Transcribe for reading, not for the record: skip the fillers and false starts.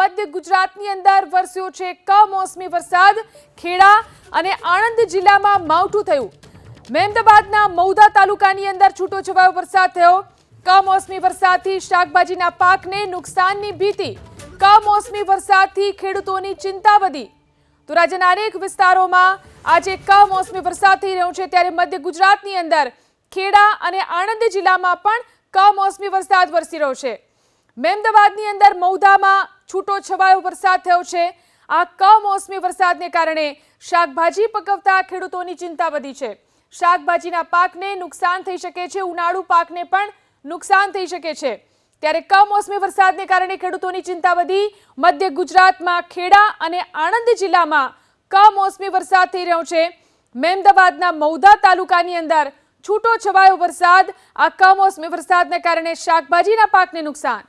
મધ્ય ગુજરાતની અંદર વરસ્યો છે કમોસમી વરસાદ। ખેડા અને આણંદ જિલ્લામાં માવઠું થયું। મહેમદાબાદના મૌધા તાલુકાની અંદર છૂટોછવાયો વરસાદ થયો। કમોસમી વરસાદથી શાકભાજીના પાકને નુકસાનની ભીતિ। કમોસમી વરસાદથી ખેડૂતોની ચિંતા વધી। તો રાજ્યના અનેક વિસ્તારોમાં આજે કમોસમી વરસાદ થઈ રહ્યો છે, ત્યારે મધ્ય ગુજરાતની અંદર ખેડા અને આણંદ જિલ્લામાં પણ કમોસમી વરસાદ વરસી રહ્યો છે। મહેમદાબાદની અંદર મૌધામાં છૂટોછવાયો વરસાદ થયો છે। આ કમોસમી વરસાદને કારણે શાકભાજી પકવતા ખેડૂતોની ચિંતા વધી છે। શાકભાજીના પાકને નુકસાન થઈ શકે છે, ઉનાળુ પાકને પણ નુકસાન થઈ શકે છે, ત્યારે કમોસમી વરસાદને કારણે ખેડૂતોની ચિંતા વધી। મધ્ય ગુજરાતમાં ખેડા અને આણંદ જિલ્લામાં કમોસમી વરસાદ થઈ રહ્યો છે। મહેમદાબાદના મૌધા તાલુકાની અંદર છૂટોછવાયો વરસાદ। આ કમોસમી વરસાદને કારણે શાકભાજીના પાકને નુકસાન।